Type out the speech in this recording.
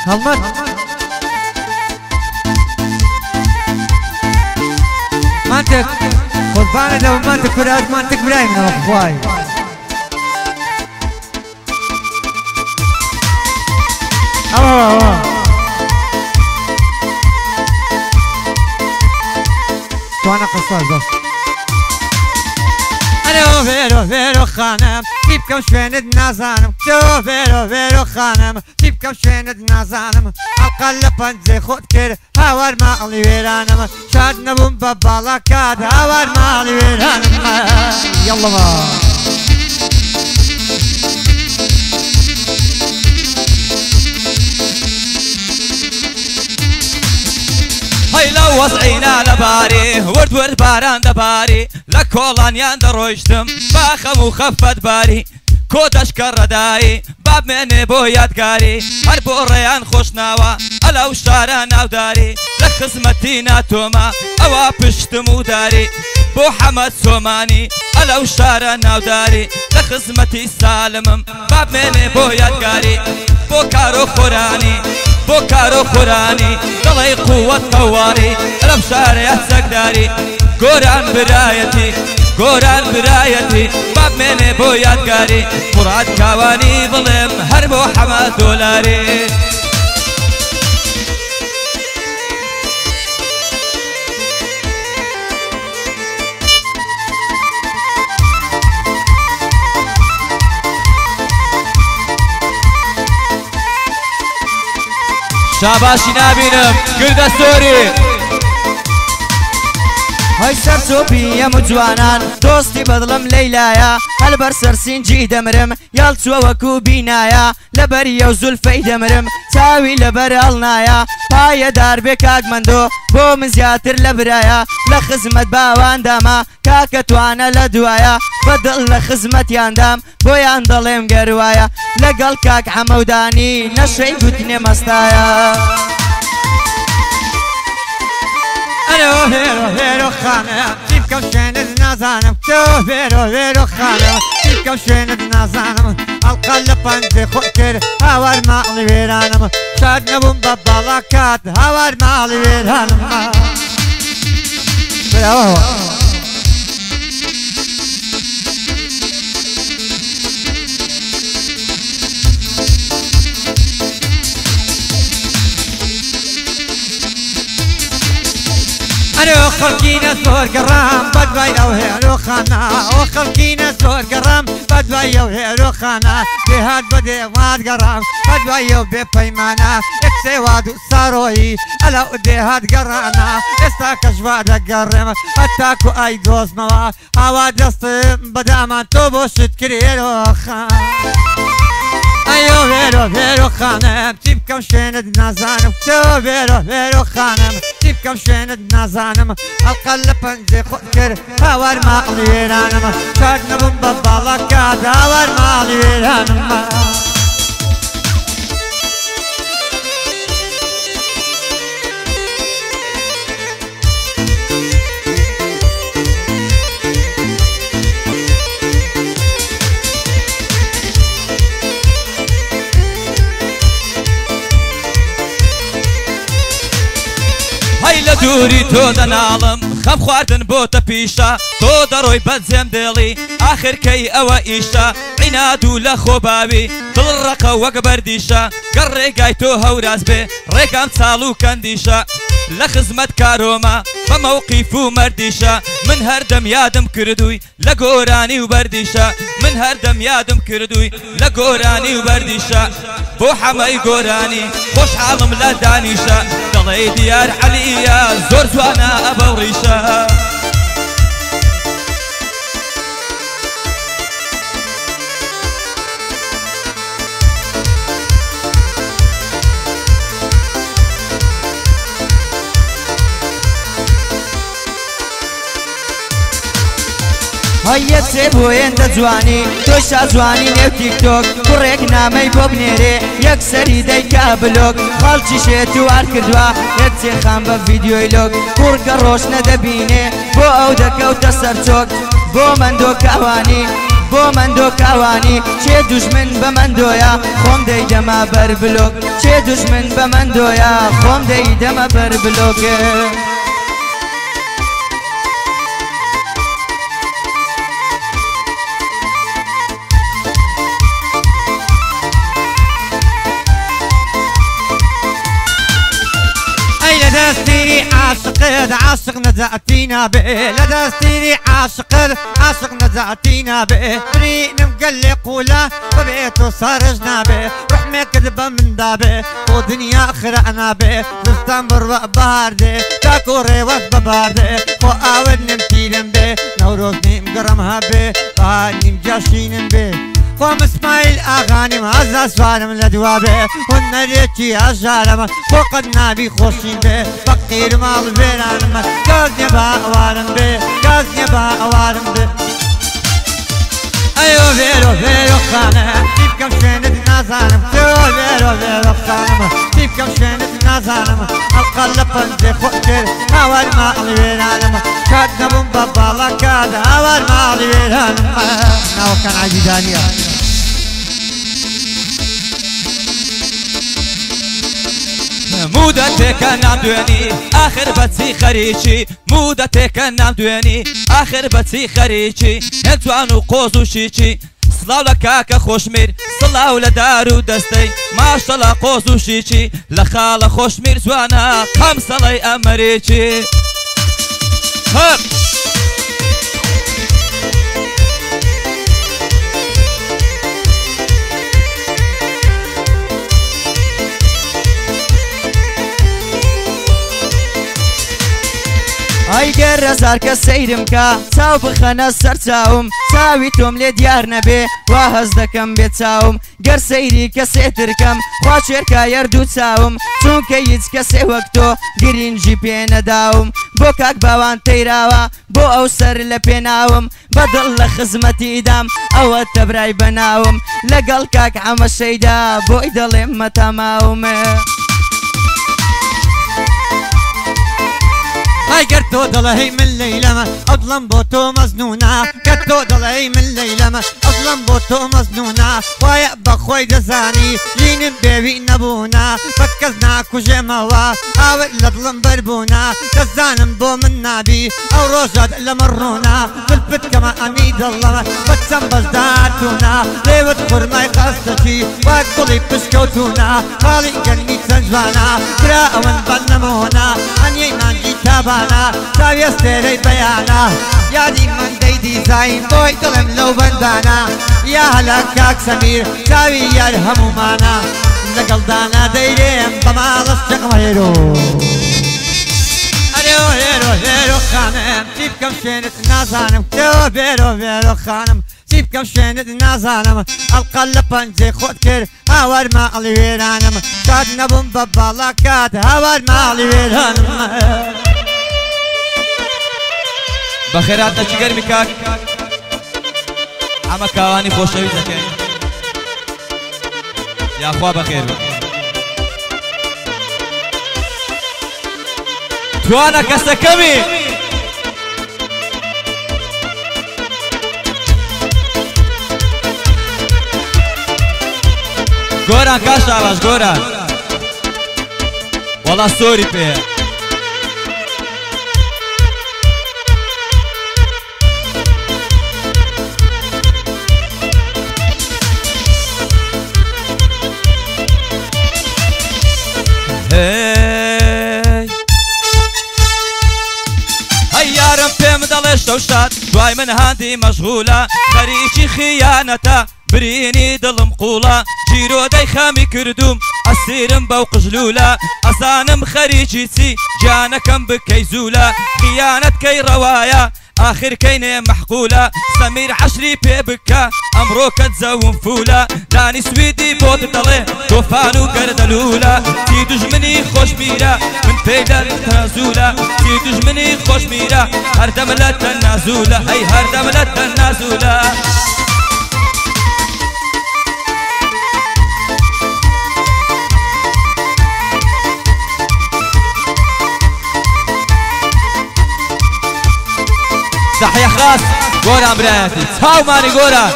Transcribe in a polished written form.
هەڵمەت مانتێک قوربانە لەو مانتێک کورات مانتێک برای منەوە خوای توانە قساز باش ئەرێ فێرۆ فێرۆ خانم چی بکەم شوێنت نازانم تۆ فێرۆ فێرۆ خانم چی بکەم شوێنت نازانم ئەڵقەل لە پەنجەی خۆت کرد هاوار ماڵی وێرانم شاد نەبووم بە باڵاکات هاوار ماڵی وێرانم یەڵڵەوە هەیلە وەزعینا لەباری ورد ورد باران دەباری لە کۆڵانیان دەڕۆیشتم باخەم و خەفەت باری کۆ دەشکە ڕەدایی بابمێنێ بۆ یادگاری هەر بۆ ڕێیان خۆشناوە ئەلەو شارە ناوداری لە خزمەتی ناتۆمە ئەوە پشتم و داری بۆ حەمەد سۆمانی ئەلەو شارە ناوداری لە خزمەتی سالمم بابمێنێ بۆ یادگاری بۆ کارۆ خۆرانی بۆ کارۆ خۆرانی دڵی قووەت قەواری لەم شارەیە سەگداری گۆران برایەتی گۆران برایەتی بابمێنێ بۆ یادگاری موراد کاوانی بڵێم هەر بۆ حەمەد دۆلاری شاباشی نبینم گردە سۆری هەی سەرچۆپی هەموو جوانان دۆستی بەدڵم لەیلایە هەلبەر سەرسینجی دەمرم یاڵ چووە وەکو بینایە لەبەریە و زولفەی دەمرم چاوی لەبەر هەڵنایە پایەدار بێ کاکمەندۆ بۆ من زیاتر لە برایە لە خزمەت باواندامە کاکە توانە لە دوایە بەدڵ لە خزمەتیاندام بۆیان دەڵێم گەروایە لەگەڵ کاک حەمەودانی نەشەی گوتنێ مەستایە ئەرێ فێرۆ فێرۆ خانم چی بکەم شوێنت نازانم تۆ فێرۆ فێرۆ خانم چی بکەم شوێنت نازانم ئەڵقەل لە پەنجەی خۆت کرد هاوار ماڵی وێرانم شاد نەبووم بە باڵاکات هاوار ماڵی وێرانم ئەرێ خەڵکینە زۆر گەڕام بەدوای ئەو هێرۆخانە ئەو خەڵکینە زۆر گەڕام بەدوای ئەو هێرۆخانە دێهات بە دێوات گەڕام بەدوای ئەو بێپەیمانە یەکسێ واد و ساڕۆیی ئەلەو دێهات گەڕانە ئێستا کە ژوا دەگەڕێم هەتاکو ئای دۆزمەوە ئاوا دەستم بەدامان تۆ بۆ شت کرێرۆخان ئەیۆ فێرۆ فێرۆ خانم چی بکەم شوێنت نازانم تۆ فێرۆ فێرۆ خانم چی بکەم شوێنت نازانم ئەڵقەل لە پەنجەی خۆت کرد هاوار ماڵی وێرانم شاد نەبووم بە باڵاکات هاوار ماڵی وێرانم لە دووری تۆ دەناڵم خەم خواردن بۆتە پیشە تۆ دەڕۆی بەجێم دێڵی ئاخرکەی ئەوە ئیشە عیناد و لە خۆباوی دڵڕەقە وەک بەردیشە گەڕ ڕێگای تۆ هەوراز بێ ڕێگام چاڵ و کەندیشە لە خزمەت کارۆمە بە مەوقیف و مەردیشە من هەردەم یادم کردووی لە گۆرانی و بەردیشە من هەردەم یادم کردووی لە گۆرانی و بەردیشە بۆ حەمەی گۆرانی خۆشحاڵم لە دانیشە دەڵێ دیار عەلیە زۆر جوانە ئەبەو ڕیشە هەیە چێ بۆ هێندە جوانی تۆشا جوانی نێو تیکتۆک کوڕێک نامەی بۆ بنێرێ یەکسەری دەیکا بلۆک خەڵکی شێت و وار کردووە یەک چێخان بە ڤیدیۆی لۆک کوڕگە ڕۆژ نەدەبینێ بۆ ئەو دەکەوتە سەرچۆک بۆ مەندۆ کاوانی بۆ مندۆ کاوانی چێ دوژمن بە مندۆیە خۆم دەیدەمە بەر بلۆک چێ دوژمن بە مندۆیە خۆم دەیدەمە بەر بلۆکێ لدستيري عاشق عاشق نزعتينا به لدستيري عاشق نزعتينا به بريء مقلق ولا ببيته صارجنا به رحمة كذبة من دابه ودنيا خرعنا به زستان بربق بارده تاكوري وثب بارده وآود نمتيلن به نوروز نيم قرمها به نيم جاشين به قوم اسماعيل اغاني معزز سوالم لدوابه والنريتي اشارم فوق النبي خوشين به فقير مال فيرانم قاز نبا اوارم به قاز نبا اوارم به ايو فيرو خانم تيب كم شينت نازانم فيرو خانم تيب كم شينت نازانم القلب بنزي خوكر هوار مال فيرانم كاد نبون بابالا كاد هوار مال فيرانم ناو كان عجيدانيا مودتك نام دويني آخر بتسي خريجي مودتك نام دويني آخر بتسي خريجي هلتوانو قوزو شيشي صلاو لكاكا خوشمير صلاو لدارو دستي ما شاء الله قوزو شيشي لخال خوشمير زوانا قم صلاي أمريجي هب ئەی گەڕەزار کە سەیرم کە چاو بخەنە سەر چاوم چاوی تۆم لێ دیار نەبێ وا هەز دەکەم بێ چاوم گەر سەیری کەسێترکەم خوا چێرکە یەردوو چاوم چونکە هیچ کەسێ وەک تۆ گرنگی پێ نەداوم بۆ کاک باوان تەیراوە بۆ ئەو سەر لە پێناوم بەدڵ لە خزمەتیدام ئەوە تەبرای بەناوم لەگەڵ کاک عەمەشەیدا بۆی دەڵێم مەتاماومە هاي قرتو ضلهي من ليلة أظلم بوتو مزنونة قرتو ضلهي من ليلة أظلم بوتو مزنونة ويا بخوي دزاني لين بيبي نبونا فكزنا كجموا أول لظلم بربونا دزانم بو من نبي أو روجد لمرونا بالبت كما أميد الله بتسم بزداتونا ليوت خرماي قصتي وقلي بسكوتونا خالي قلبي تنجوانا براء بنمونا أني نانجي تابا ساوي استيري بيانا يا دي من دي ديزاين بوي دلم لو بندانا يا هلا كاك سمير ساوي يرهم مانا لقل دانا ديرين بمال الشق مهيرو هيرو خانم سيب كم شينت نازانم هيرو خانم سيب كم شينت نازانم القلب بنزي خود كر هاور مالي ويرانم كاد نبون ببالا كاد هاور مالي ويرانم بخيراتنا چیگر میکاک اما کاوانی خوشوی زکن یا خواه بخیر توانا کسکمی گوران کاش آواش گوران والله سوری پیه هيارم پێم دەڵێ شەوشات دوای من هاندی مەشغولە خەریکی خیانەتە برینی دڵم قوڵە جیرۆدەی خامی کردوم ئەسیرم بەو قژلولە ئەزانم خەریکی چی گیانەکەم بکەی زوولە خیانەتکەی ڕەوایە آخر كيني محقولة سمير عشري بيبكا أمروكا تزوم فولا داني سويدي بوت طلي طوفانو قردلولا تيدوج مني خوش ميرا من بيدا تنازولا تيدوج مني خوش ميرا هردم لا تنازولا هي هردم لا تنازولا تحية خاص گۆران برایەتی چاومانی گۆران